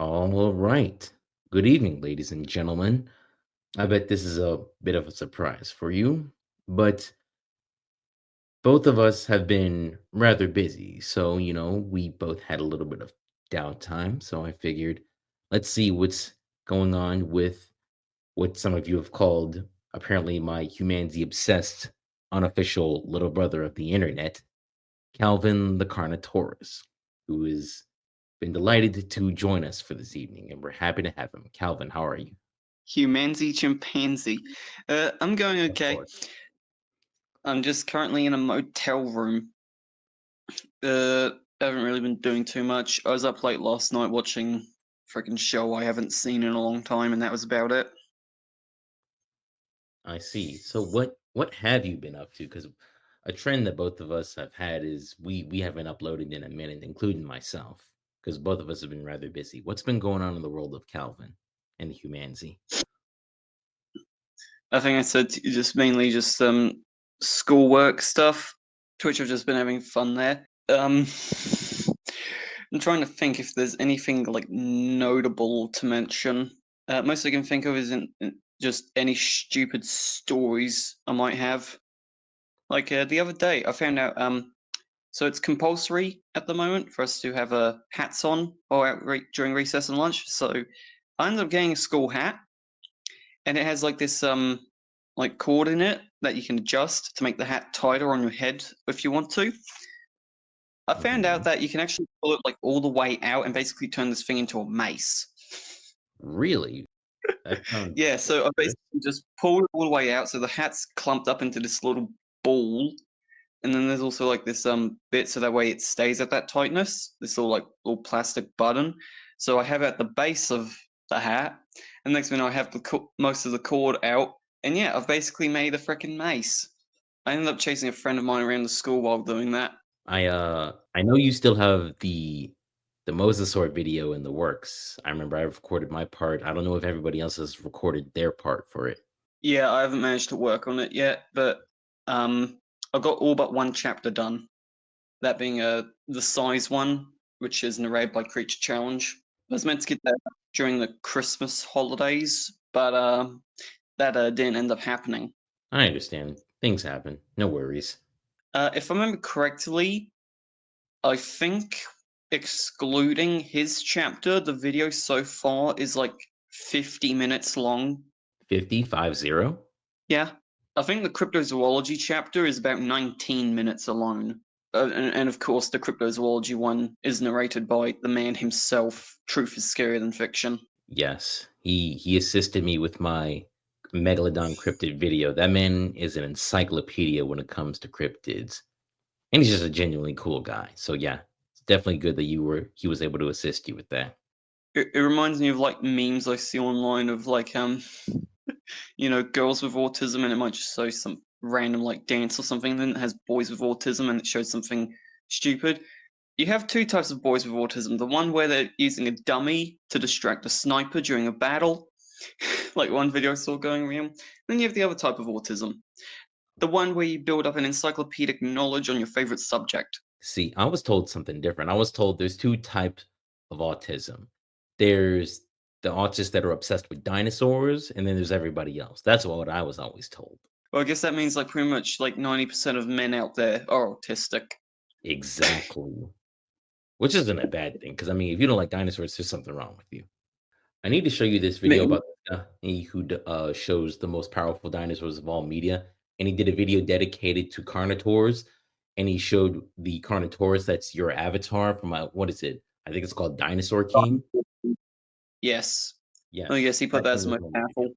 All right. Good evening, ladies and gentlemen. I bet this is a bit of a surprise for you, but both of us have been rather busy. So, we both had a little bit of downtime. So I figured let's see what's going on with what some of you have called apparently my humanity obsessed unofficial little brother of the internet, Calvin the Carnotaurus, who has been delighted to join us for this evening, and we're happy to have him. Calvin, how are you? Humanzy chimpanzee. I'm going Of okay. course. I'm just currently in a motel room. Uh, I haven't really been doing too much. I was up late last night watching freaking show I haven't seen in a long time, and that was about it. I see. So what have you been up to? Because a trend that both of us have had is we haven't uploaded in a minute, including myself, because both of us have been rather busy. What's been going on in the world of Calvin and humanity? I think I said just mainly just schoolwork stuff, to which I've just been having fun there. I'm trying to think if there's anything like notable to mention. Most I can think of is just any stupid stories I might have. Like the other day, I found out. So it's compulsory at the moment for us to have hats on or during recess and lunch. So I ended up getting a school hat, and it has like this like cord in it that you can adjust to make the hat tighter on your head if you want to. I found out Mhm. that you can actually pull it like all the way out and basically turn this thing into a mace. Really? That sounds Yeah, so I dangerous. basically just pulled it all the way out, so the hat's clumped up into this little ball, and then there's also like this bit so that way it stays at that tightness. This little plastic button. So I have at the base of the hat, and next minute I have most of the cord out, and yeah, I've basically made a freaking mace. I ended up chasing a friend of mine around the school while doing that. I know you still have the Mosasaur video in the works. I remember I recorded my part. I don't know if everybody else has recorded their part for it. Yeah, I haven't managed to work on it yet, but I got all but one chapter done. That being the size one, which is narrated by Creature Challenge. I was meant to get that during the Christmas holidays, but that didn't end up happening. I understand. Things happen. No worries. If I remember correctly, I think excluding his chapter, the video so far is like 50 minutes long. 50? Yeah. I think the cryptozoology chapter is about 19 minutes alone. And of course, the cryptozoology one is narrated by the man himself. Truth is scarier than fiction. Yes. He assisted me with my Megalodon cryptid video. That man is an encyclopedia when it comes to cryptids. And he's just a genuinely cool guy. So yeah, it's definitely good that he was able to assist you with that. It reminds me of like memes I see online of like girls with autism, and it might just show some random like dance or something. Then it has boys with autism, and it shows something stupid. You have two types of boys with autism. The one where they're using a dummy to distract a sniper during a battle, like one video I saw going around. Then you have the other type of autism, the one where you build up an encyclopedic knowledge on your favorite subject. See, I was told something different. I was told there's two types of autism. There's the autists that are obsessed with dinosaurs, and then there's everybody else. That's what I was always told. Well, I guess that means like pretty much like 90% of men out there are autistic. Exactly. Which isn't a bad thing, because I mean, if you don't like dinosaurs, there's something wrong with you. I need to show you this video Me- about this guy shows the most powerful dinosaurs of all media, and he did a video dedicated to carnivores, and he showed the Carnotaurus that's your avatar from what is it? I think it's called Dinosaur King. Yes. I Yes, guess he put that that thing as the was most on the video. powerful.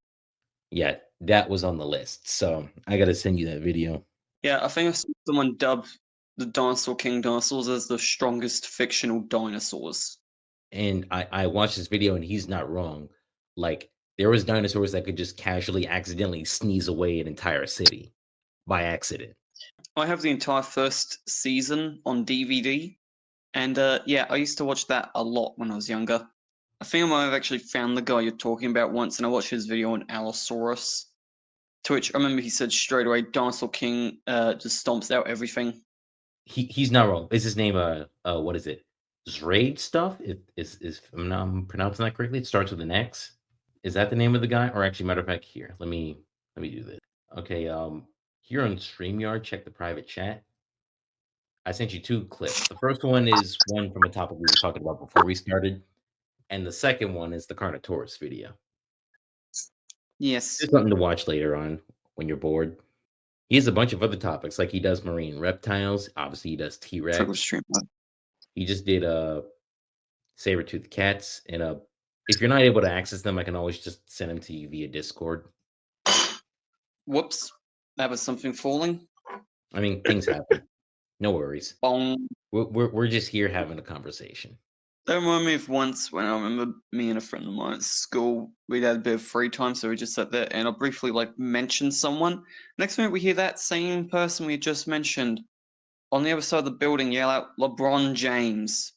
Yeah, that was on the list. So I gotta send you that video. Yeah, I think I saw someone dubbed the Dinosaur King dinosaurs as the strongest fictional dinosaurs. And I watched this video, and he's not wrong. Like there was dinosaurs that could just casually, accidentally sneeze away an entire city by accident. I have the entire first season on DVD, and yeah, I used to watch that a lot when I was younger. I think I might have actually found the guy you're talking about once, and I watched his video on Allosaurus. To which I remember he said straight away, Dinosaur King just stomps out everything. He's not wrong. Is his name what is it? Zraid stuff. If I'm not pronouncing that correctly, it starts with an X. Is that the name of the guy? Or actually, matter of fact, here, let me do this. Okay, here on StreamYard, check the private chat. I sent you two clips. The first one is one from a topic we were talking about before we started, and the second one is the Carnotaurus video. Yes. Just something to watch later on when you're bored. He has a bunch of other topics, like he does marine reptiles. Obviously, he does T Took a Rex. stream. He just did saber-toothed cats, and if you're not able to access them, I can always just send them to you via Discord. Whoops. That was something falling. I mean, things happen. No worries. Bong. We're just here having a conversation. That reminded me of once when I remember me and a friend of mine at school, we'd had a bit of free time, so we just sat there and I briefly mentioned someone. Next minute we hear that same person we just mentioned on the other side of the building yell out LeBron James.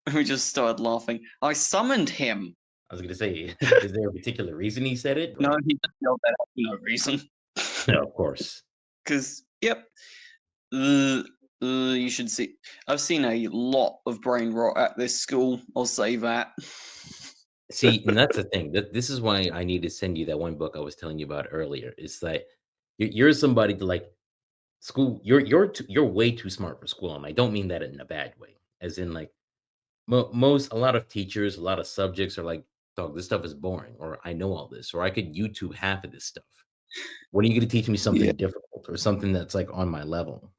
And we just started laughing. I summoned him. I was gonna say, is there a particular reason he said it? No, Like, he just yelled that out for no reason. no, of course. Because, yep. You should see. I've seen a lot of brain rot at this school. I'll say that. See, and that's the thing. This is why I need to send you that one book I was telling you about earlier. It's that you're somebody to like school. You're way too smart for school, and I don't mean that in a bad way. As in, like a lot of teachers, a lot of subjects are like, "Dog, this stuff is boring," or "I know all this," or "I could YouTube half of this stuff." When are you going to teach me Yeah. something difficult or something that's like on my level?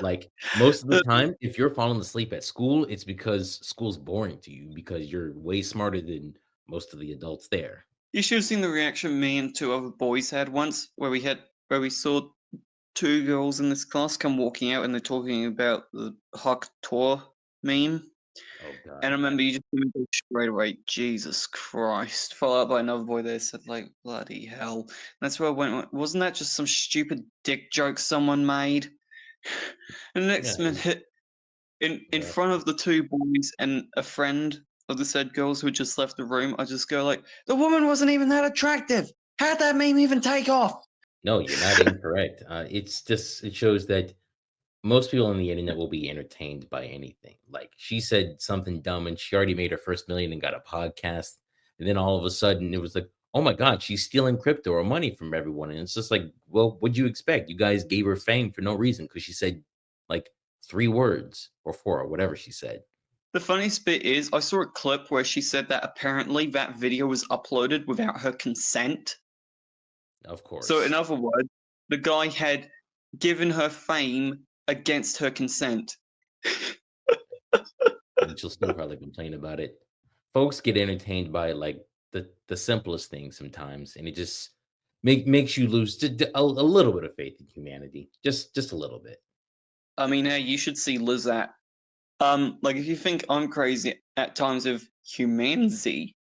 Like most of the time, if you're falling asleep at school, it's because school's boring to you because you're way smarter than most of the adults there. You should have seen the reaction me and two other boys had once, where we saw two girls in this class come walking out and they're talking about the Sharktoz meme. Oh And I God. remember you just remember straight away, Jesus Christ. Followed up by another boy there said bloody hell. And that's where I went. Wasn't that just some stupid dick joke someone made? And the Yeah. next minute, in Yeah. front of the two boys and a friend of the said girls who had just left the room, I just go the woman wasn't even that attractive. How'd that meme even take off? No, you're not incorrect. It's just it shows that most people on the internet will be entertained by anything. Like she said something dumb and she already made her first million and got a podcast. And then all of a sudden it was like, oh my God, she's stealing crypto or money from everyone. And it's just like, well, what'd you expect? You guys gave her fame for no reason because she said like 3 words or 4 or whatever she said. The funniest bit is I saw a clip where she said that apparently that video was uploaded without her consent. Of So in course. other words, the guy had given her fame against her consent. And she'll still probably complain about it. Folks get entertained by like the simplest things sometimes, and it just makes you lose a little bit of faith in humanity, just a little bit. I mean, hey, you should see Lizette. If you think I'm crazy at times of humanity,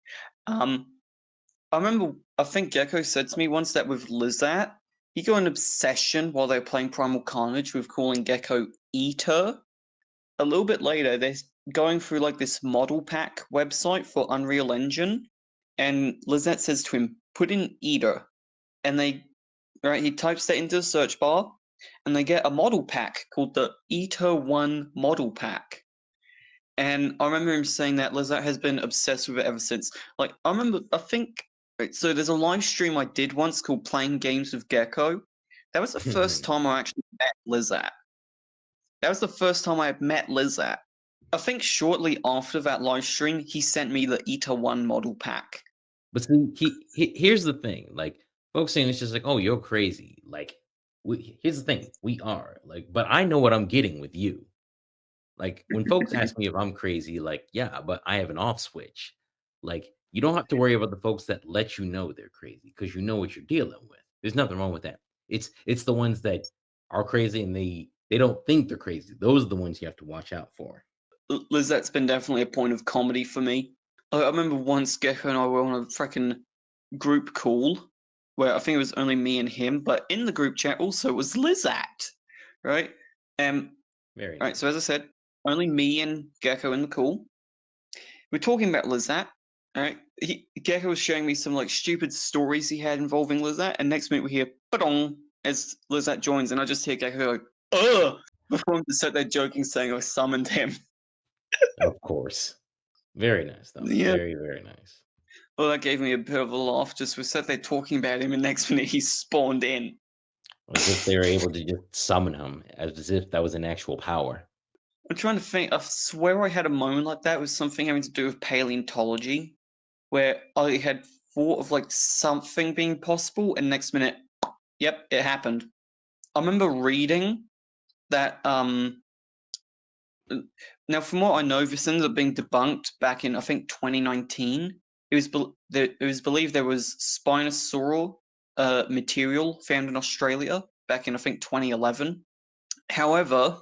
um, I think Gecko said to me once that with Lizette, he got an obsession while they were playing Primal Carnage with calling Gecko Eater. A little bit later, they're going through this model pack website for Unreal Engine, and Lizette says to him, "Put in Eater," and he types that into the search bar, and they get a model pack called the Eater One Model Pack. And I remember him saying that Lizette has been obsessed with it ever since. I think. Right, so there's a live stream I did once called Playing Games with Gecko. That was the first time I actually met Lizette. That was the first time I had met Lizette. I think shortly after that live stream, he sent me the Eta 1 model pack. But see, here's the thing, like, folks saying it's just like, "Oh, you're crazy." Like, here's the thing, we are, like but I know what I'm getting with you. Like, when folks ask me if I'm crazy, like, "Yeah, but I have an off switch." Like, you don't have to worry about the folks that let you know they're crazy because you know what you're dealing with. There's nothing wrong with that. It's the ones that are crazy and they don't think they're crazy. Those are the ones you have to watch out for. Lizette's been definitely a point of comedy for me. I remember once Gecko and I were on a freaking group call where I think it was only me and him, but in the group chat also was Lizette, right? Very Right, so nice. as I said, only me and Gecko in the call. We're talking about Lizette. All right, Gecko was showing me some stupid stories he had involving Lizette, and next minute we hear "Badong" as Lizette joins, and I just hear Gecko go "Ugh" before him to sit there joking, saying I summoned him. Of course. Very nice, though. Yeah. Very, very nice. Well, that gave me a bit of a laugh. Just we sat there talking about him, and next minute he spawned in. As if they were able to just summon him, as if that was an actual power. I'm trying to think. I swear I had a moment like that. It was something having to do with paleontology, where I had thought of like something being possible, and next minute, yep, it happened. I remember reading that. Now, from what I know, this ended up being debunked back in I think 2019. It was believed there was Spinosaurus material found in Australia back in I think 2011. However,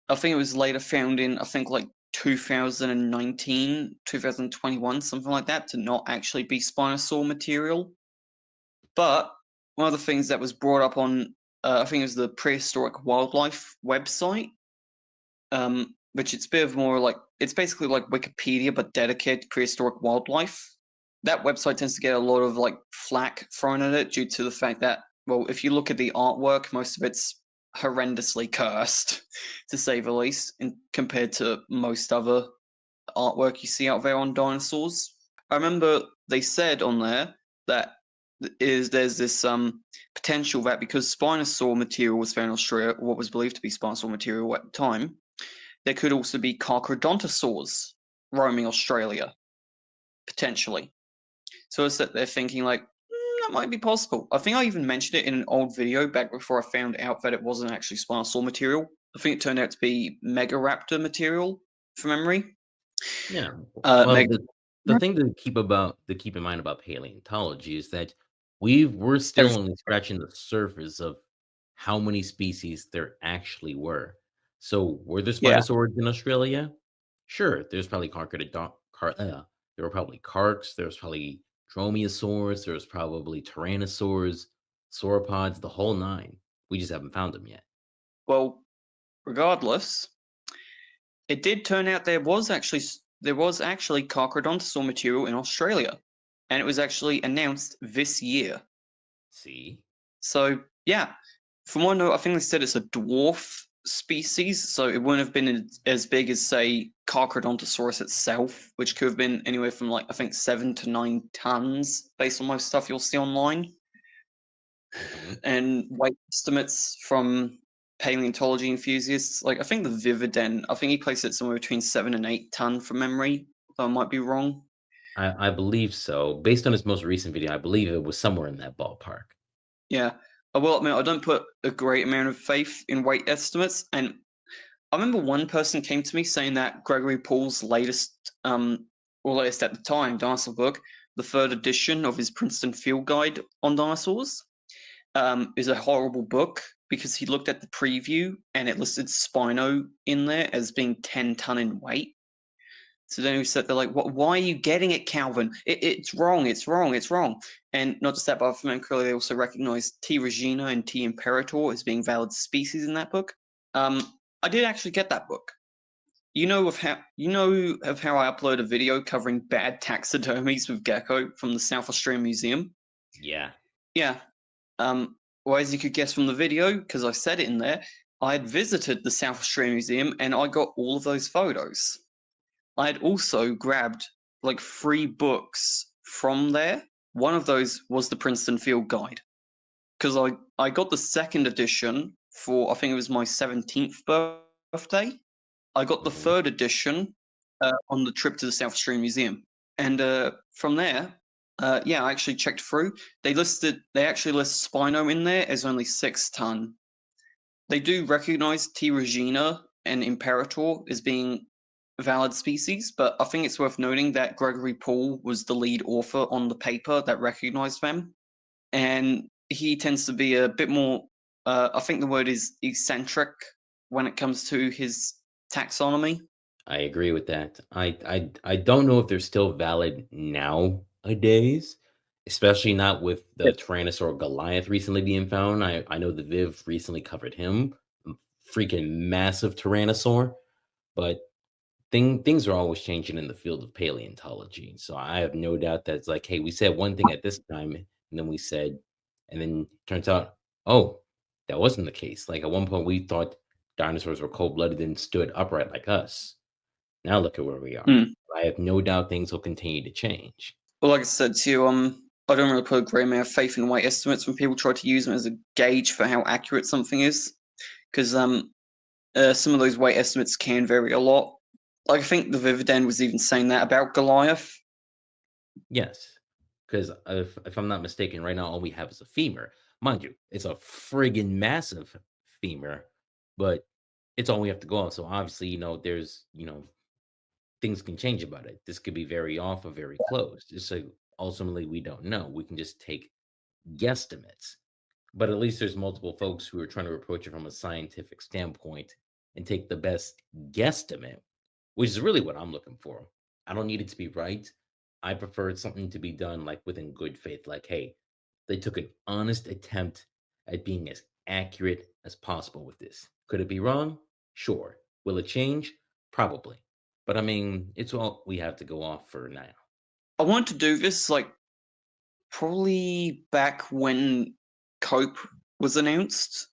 I think it was later found in I think like 2019, 2021, something like that, to not actually be Spinosaur material. But one of the things that was brought up on I think it was the Prehistoric Wildlife website, which it's a bit of more like it's basically like Wikipedia but dedicated to prehistoric wildlife. That website tends to get a lot of like flack thrown at it due to the fact that, well, if you look at the artwork, most of it's horrendously cursed, to say the least, compared to most other artwork you see out there on dinosaurs. I remember they said on there that there's this potential that because Spinosaur material was found in Australia, what was believed to be Spinosaur material at the time, there could also be carcharodontosaurs roaming Australia, potentially. So it's that they're thinking like, that might be possible. I think I even mentioned it in an old video back before I found out that it wasn't actually Spinosaur material. I think it turned out to be Megaraptor material, from memory. Yeah. Well, Meg- the thing to keep in mind about paleontology is that we're still every- only scratching the surface of how many species there actually were. So, were there yeah, spinosaurs in Australia? Sure, there's probably there were probably carcs, there was probably dromaeosaurs, there was probably tyrannosaurs, sauropods, the whole nine. We just haven't found them yet. well, regardless, it did turn out there was actually carcharodontosaur material in Australia, and it was actually announced this year. See? So yeah, from what I know, I think they said it's a dwarf species, so it wouldn't have been as big as say Carcharodontosaurus itself, which could have been anywhere from like I think 7 to 9 tons, based on most stuff you'll see online, Mhm. and weight estimates from paleontology enthusiasts. Like I think the Vividen, I think he placed it somewhere between 7 and 8 ton from memory. Though I might be wrong. I believe so. Based on his most recent video, I believe it was somewhere in that ballpark. Yeah, I will admit I don't put a great amount of faith in weight estimates, and I remember one person came to me saying that Gregory Paul's latest at the time, dinosaur book, the third edition of his Princeton Field Guide on dinosaurs, is a horrible book because he looked at the preview and it listed Spino in there as being 10 ton in weight. So then we said, they're like, "What? Why are you getting it, Calvin? It's wrong. It's wrong. It's wrong." And not just that, but from Curly, they also recognized T. regina and T. imperator as being valid species in that book. I did actually get that book. You know of how I upload a video covering bad taxidermies with gecko from the South Australian Museum? Yeah. Yeah. Well, as you could guess from the video, because I said it in there, I had visited the South Australian Museum and I got all of those photos. I had also grabbed like 3 books from there. One of those was the Princeton Field Guide because I got the second edition for I think it was my 17th birthday. I got the Mhm. third edition on the trip to the South Australian Museum, and from there, yeah, I actually checked through. They actually list Spino in there as only 6 ton. They do recognize T. regina and Imperator as being valid species, but I think it's worth noting that Gregory Paul was the lead author on the paper that recognized them, and he tends to be a bit more. I think the word is eccentric when it comes to his taxonomy. I agree with that. I don't know if they're still valid nowadays, especially not with the Tyrannosaur Goliath recently being found. I know the Viv recently covered him, freaking massive Tyrannosaur, but things are always changing in the field of paleontology. So I have no doubt that it's like, hey, we said one thing at this time, and then turns out, oh, that wasn't the case. Like at one point, we thought dinosaurs were cold blooded and stood upright like us. Now look at where we are. Mm. I have no doubt things will continue to change. Well, like I said to you, I don't really put a great amount of faith in weight estimates when people try to use them as a gauge for how accurate something is, because some of those weight estimates can vary a lot. Like I think the Vividan was even saying that about Goliath. Yes, because if I'm not mistaken, right now all we have is a femur. Mind you, it's a friggin' massive femur, but it's all we have to go on. So obviously, there's things can change about it. This could be very off or very close. Just so ultimately we don't know. We can just take guesstimates. But at least there's multiple folks who are trying to approach it from a scientific standpoint and take the best guesstimate, which is really what I'm looking for. I don't need it to be right. I prefer something to be done like within good faith. Like, hey, they took an honest attempt at being as accurate as possible with this. Could it be wrong? Sure. Will it change? Probably. But I mean, it's all we have to go off for now. I wanted to do this like probably back when Cope was announced,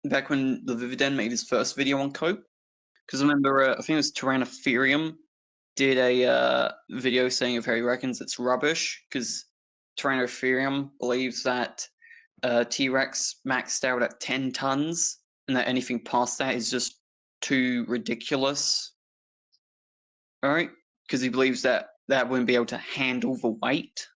back when the Vividan made his first video on Cope. Because I remember, I think it was Tyrannotherium did a video saying of how he reckons it's rubbish because Tyrannotherium believes that T Rex maxed out at 10 tons and that anything past that is just too ridiculous. All right, because he believes that that wouldn't be able to handle the weight.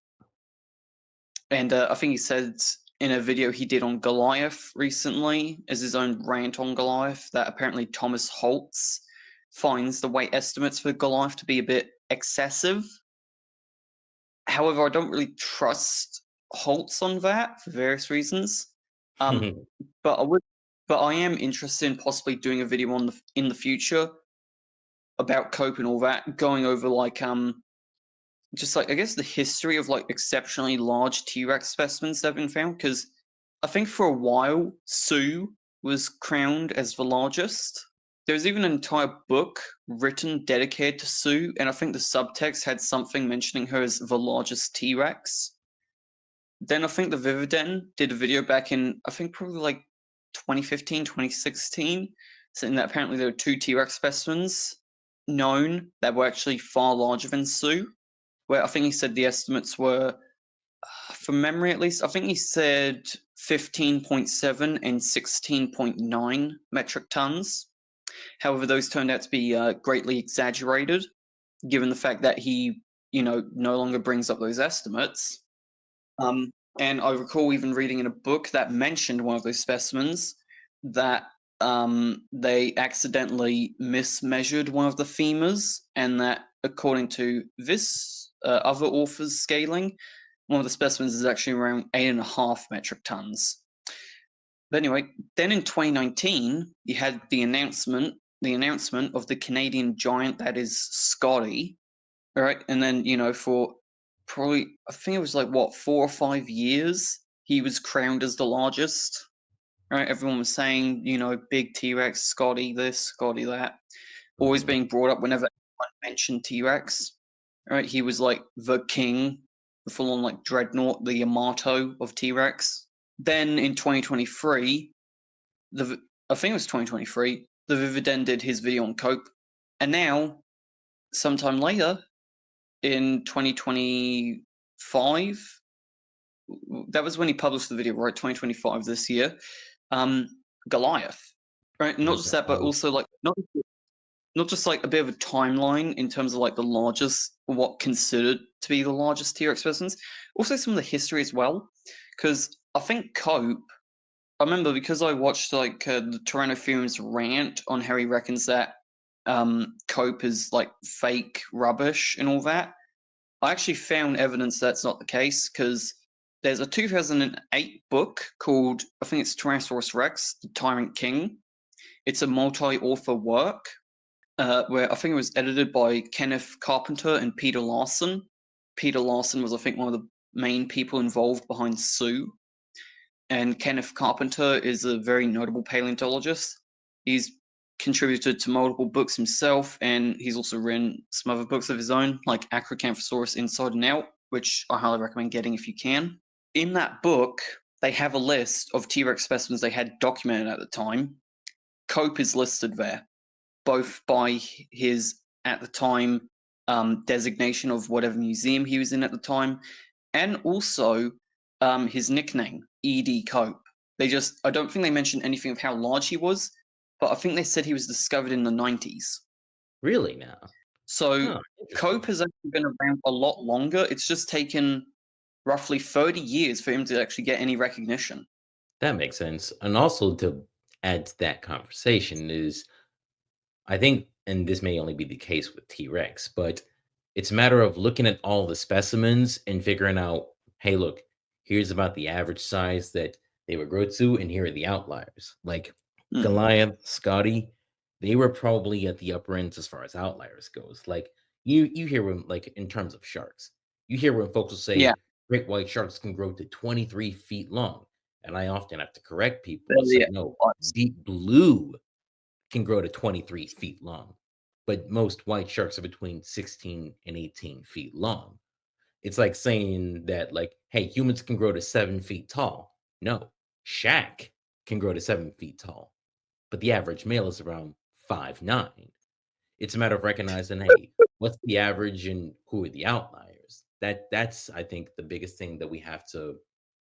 And I think he said in a video he did on Goliath recently, as his own rant on Goliath, that apparently Thomas Holtz finds the weight estimates for Goliath to be a bit excessive. However, I don't really trust Holtz on that for various reasons. But I would, but I am interested in possibly doing a video on in the future about Cope and all that, going over like just like I guess the history of like exceptionally large T-Rex specimens that have been found. Because I think for a while Sue was crowned as the largest. There was even an entire book written dedicated to Sue, and I think the subtext had something mentioning her as the largest T-Rex. Then I think the Vividen did a video back in, I think probably like 2015, 2016, saying that apparently there were two T-Rex specimens known that were actually far larger than Sue, where I think he said the estimates were, from memory at least, I think he said 15.7 and 16.9 metric tons. However, those turned out to be greatly exaggerated, given the fact that he, no longer brings up those estimates. And I recall even reading in a book that mentioned one of those specimens that they accidentally mismeasured one of the femurs, and that according to this other author's scaling, one of the specimens is actually around 8.5 metric tons. But anyway, then in 2019, you had the announcement of the Canadian giant that is Scotty, all right, and then for probably I think it was like what 4 or 5 years he was crowned as the largest. Right, everyone was saying big T Rex, Scotty this, Scotty that, always Mhm. being brought up whenever anyone mentioned T Rex. Right, he was like the king, the full on like dreadnought, the Yamato of T Rex. Then in 2023, I think it was 2023, the Vividen did his video on Cope, and now sometime later in 2025, that was when he published the video, right? 2025 this year. Goliath, right? Not just that, but Oh, also like not just like a bit of a timeline in terms of like the largest, what considered to be the largest T-Rex specimens. Also, some of the history as well, because I think Cope. I remember because I watched like the Tyrannotherium's rant on how he reckons that Cope is like fake rubbish and all that. I actually found evidence that's not the case because there's a 2008 book called, I think it's Tyrannosaurus Rex, The Tyrant King. It's a multi-author work where I think it was edited by Kenneth Carpenter and Peter Larson. Peter Larson was, I think, one of the main people involved behind Sue. And Kenneth Carpenter is a very notable paleontologist. He's contributed to multiple books himself, and he's also written some other books of his own, like Acrocanthosaurus Inside and Out, which I highly recommend getting if you can. In that book, they have a list of T-Rex specimens they had documented at the time. Cope is listed there, both by his at the time, designation of whatever museum he was in at the time, and also his nickname, E.D. Cope. I don't think they mentioned anything of how large he was, but I think they said he was discovered in the 90s. Really now? So Oh, Cope interesting. has actually been around a lot longer. It's just taken roughly 30 years for him to actually get any recognition. That makes sense. And also to add to that conversation is I think, and this may only be the case with T Rex, but it's a matter of looking at all the specimens and figuring out, hey, look, here's about the average size that they would grow to, and here are the outliers. Like Mm. Goliath, Scotty, they were probably at the upper ends as far as outliers goes. Like you hear when like in terms of sharks, you hear when folks will Yeah, say great white sharks can grow to 23 feet long. And I often have to correct people and say, yeah. no, deep blue can grow to 23 feet long, but most white sharks are between 16 and 18 feet long. It's like saying that, like, hey, humans can grow to 7 feet tall. No, Shaq can grow to 7 feet tall, but the average male is around 5'9". It's a matter of recognizing, hey, what's the average and who are the outliers? That's I think the biggest thing that we have to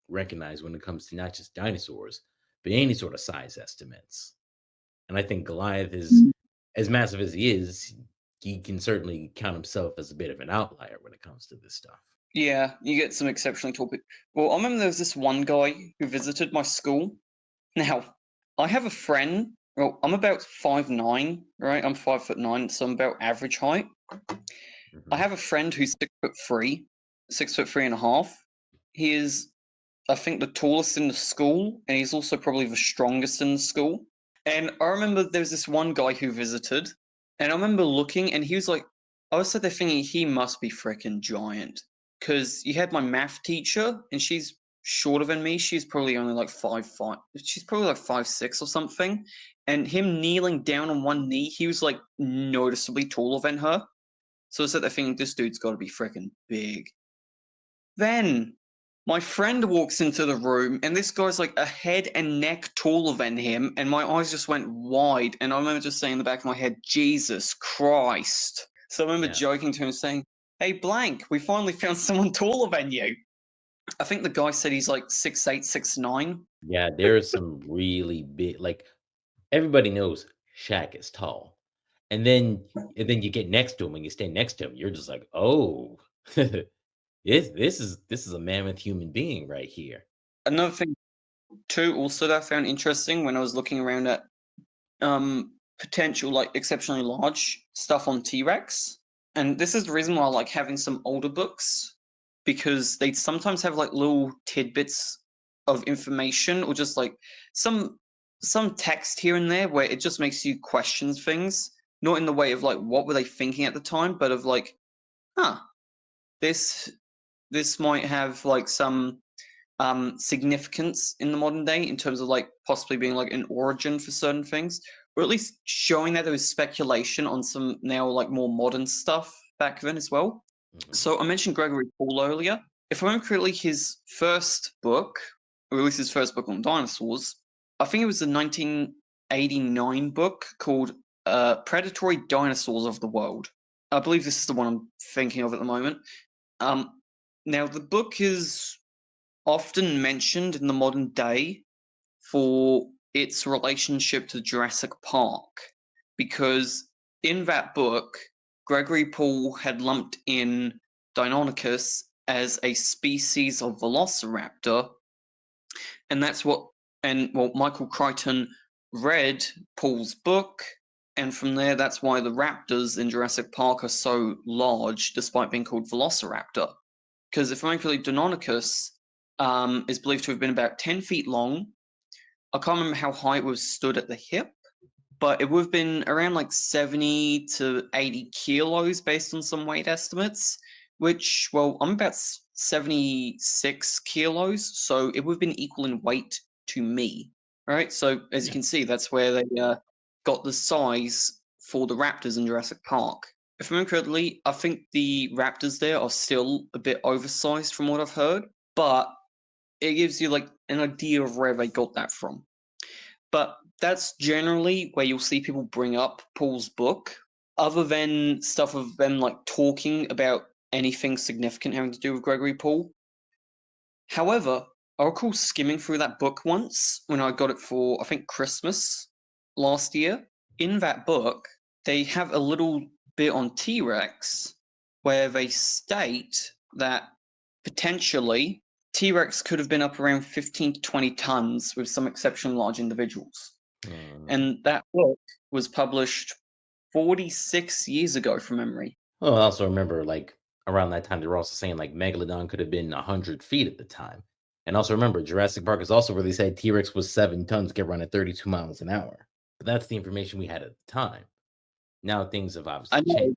recognize when it comes to not just dinosaurs, but any sort of size estimates. And I think Goliath is as massive as he can certainly count himself as a bit of an outlier when it comes to this stuff. Yeah, you get some exceptionally tall people. Well, I remember there was this one guy who visited my school. Now, I have a friend. Well, I'm about 5'9", right? I'm 5'9", so I'm about average height. I Mhm. have a friend who's 6'3", 6'3.5". He is, I think, the tallest in the school, and he's also probably the strongest in the school. And I remember there was this one guy who visited, and I remember looking, and he was like, I was sat there thinking he must be freaking giant, because you had my math teacher, and she's shorter than me. She's probably only like 5'5". She's probably like 5'6" or something. And him kneeling down on one knee, he was like noticeably taller than her. So I was sat there thinking, this dude's got to be freaking big. Then my friend walks into the room, and this guy's like a head and neck taller than him, and my eyes just went wide. And I remember just saying in the back of my head, Jesus Christ. So I remember Yeah. joking to him, saying, Hey, Blank, we finally found someone taller than you. I think the guy said he's like 6'8", 6'9". Yeah, there's some really big like everybody knows Shaq is tall. And then you get next to him and you stand next to him, you're just like, "Oh, this is a mammoth human being right here." Another thing, too, also that I found interesting when I was looking around at potential like exceptionally large stuff on T-Rex. And this is the reason why I like having some older books, because they sometimes have like little tidbits of information or just like some some text here and there where it just makes you question things, not in the way of like what were they thinking at the time, but of like, huh, this this might have like some significance in the modern day in terms of like possibly being like an origin for certain things, or at least showing that there was speculation on some now like more modern stuff back then as well. Mhm. So I mentioned Gregory Paul earlier. If I remember correctly, his first book, or at least his first book on dinosaurs, I think it was the 1989 book called Predatory Dinosaurs of the World. I believe this is the one I'm thinking of at the moment. Um, Now, the book is often mentioned in the modern day for its relationship to Jurassic Park, because in that book, Gregory Paul had lumped in Deinonychus as a species of velociraptor, and that's what and well Michael Crichton read Paul's book, and from there that's why the raptors in Jurassic Park are so large despite being called velociraptor. Because if I'm correctly, Deinonychus is believed to have been about 10 feet long. I can't remember how high it was stood at the hip, but it would have been around like 70 to 80 kilos based on some weight estimates, which, well, I'm about 76 kilos, so it would have been equal in weight to me, right? So as you Yeah. can see, that's where they got the size for the raptors in Jurassic Park. If I remember correctly, I think the raptors there are still a bit oversized from what I've heard, but it gives you like an idea of where they got that from. But that's generally where you'll see people bring up Paul's book. other than stuff of them like talking about anything significant having to do with Gregory Paul. However, I recall skimming through that book once when I got it for, I think, Christmas last year. In that book, they have a little bit on T Rex where they state that potentially T Rex could have been up around 15 to 20 tons with some exceptionally large individuals. Mm. And that book was published 46 years ago from memory. Well, I also remember, like, around that time, they were also saying, like, Megalodon could have been 100 feet at the time. And also remember, Jurassic Park is also where they said T-Rex was 7 tons, kept running at 32 miles an hour. But that's the information we had at the time. Now things have I obviously know, changed,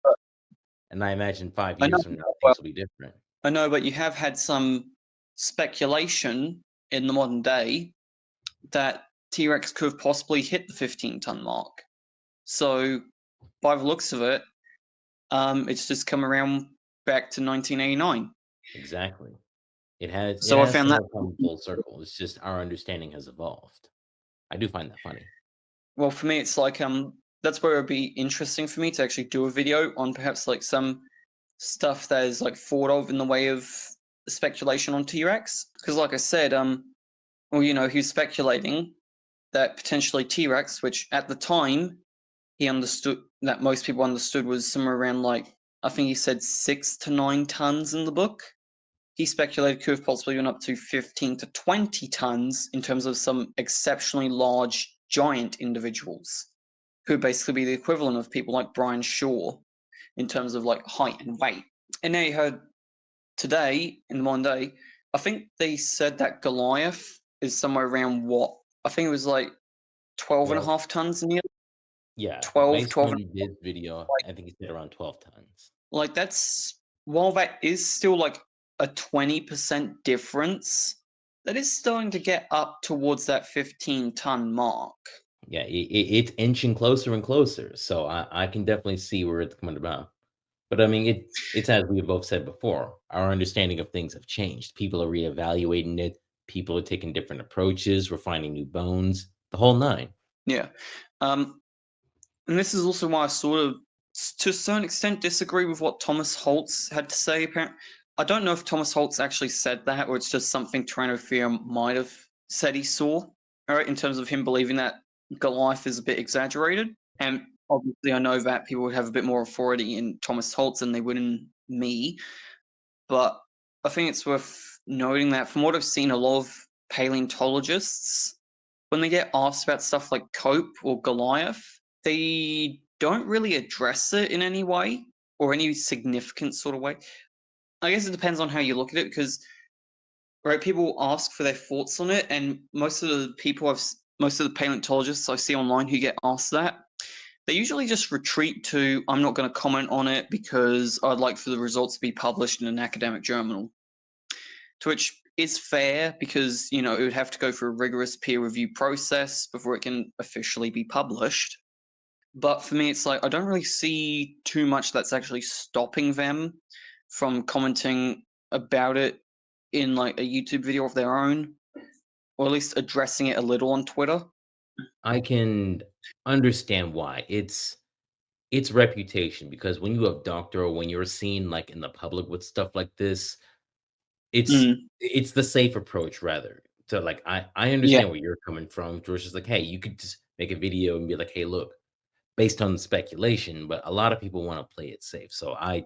and I imagine 5 I know, years from now, well, things will be different. I know, but you have had some speculation in the modern day that T Rex could have possibly hit the 15-ton mark. So, by the looks of it, it's just come around back to 1989. Exactly. It So I has found that. somewhat come full circle. It's just our understanding has evolved. I do find that funny. Well, for me, it's like that's where it'd be interesting for me to actually do a video on perhaps like some stuff that is like thought of in the way of speculation on T Rex. Because, like I said, well, he was speculating that potentially T Rex, which at the time he understood that most people understood was somewhere around like I think he said 6 to 9 tons in the book. He speculated could have possibly been up to 15 to 20 tons in terms of some exceptionally large giant individuals who would basically be the equivalent of people like Brian Shaw in terms of like height and weight. And now you heard today in the modern day, I think they said that Goliath is somewhere around what? I think it was like 12 and a Well, half tons near yeah, 12, based 12 and on this video, like, I think he said around 12 tons. like that's while that is still like a 20% difference, that is starting to get up towards that 15-ton mark. Yeah, it's inching closer and closer. So I can definitely see where it's coming about. But I mean, it's as we have both said before, our understanding of things have changed. People are reevaluating it. People are taking different approaches. We're finding new bones. The whole nine. Yeah. Um, and this is also why I sort of, to a certain extent, disagree with what Thomas Holtz had to say. Apparently, I don't know if Thomas Holtz actually said that, or it's just something Tyrannosaurus might have said he saw. All right, in terms of him believing that Goliath is a bit exaggerated, and obviously I know that people would have a bit more authority in Thomas Holtz than they would in me. But I think it's worth noting that from what I've seen, a lot of paleontologists, when they get asked about stuff like Cope or Goliath, they don't really address it in any way or any significant sort of way. I guess it depends on how you look at it because right, people ask for their thoughts on it, and most of the most of the paleontologists I see online who get asked that, they usually just retreat to, I'm not going to comment on it because I'd like for the results to be published in an academic journal. To which is fair because, it would have to go through a rigorous peer review process before it can officially be published. But for me, it's like I don't really see too much that's actually stopping them from commenting about it in like a YouTube video of their own, or at least addressing it a little on Twitter. I can understand why. It's reputation because when you have doctor or when you're seen like in the public with stuff like this, it's Mm, it's the safe approach rather to like I yeah, understand where you're coming from. George is like, hey, you could just make a video and be like, hey, look, based on the speculation, but a lot of people want to play it safe. So I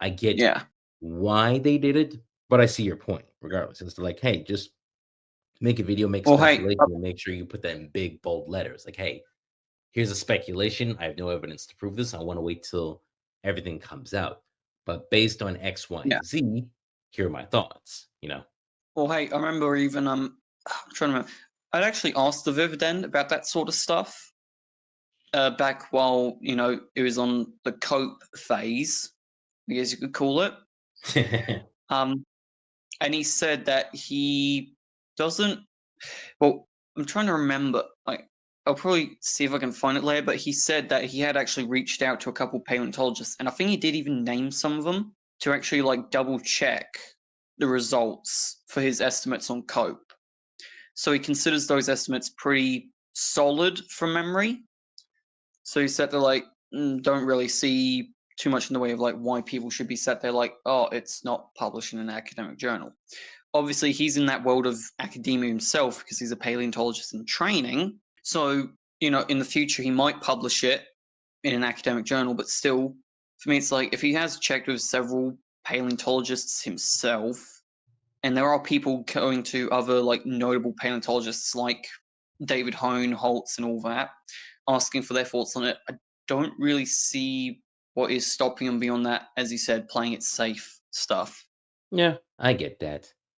get yeah. why they did it, but I see your point regardless. It's like, hey, just make a video, make Well, hey, speculation, and make sure you put that in big bold letters. Like, hey, here's a speculation. I have no evidence to prove this. I want to wait till everything comes out. But based on X, Y, yeah. and Z, here are my thoughts, Well, hey, I remember even I'm trying to remember. I'd actually asked the Vividend about that sort of stuff back while it was on the cope phase, I guess you could call it. Um, and he said that he doesn't. Well, I'm trying to remember. Like, I'll probably see if I can find it later. But he said that he had actually reached out to a couple paleontologists, and I think he did even name some of them to actually like double check the results for his estimates on cope. So he considers those estimates pretty solid from memory. So he said they're like don't really see too much in the way of like why people should be sat there like, oh, it's not published in an academic journal. Obviously, he's in that world of academia himself because he's a paleontologist in training. So, in the future, he might publish it in an academic journal, but still, for me, it's like if he has checked with several paleontologists himself, and there are people going to other like notable paleontologists like David Hone, Holtz, and all that, asking for their thoughts on it. I don't really see what is stopping him beyond that, as you said, playing it safe stuff. Yeah, I get that.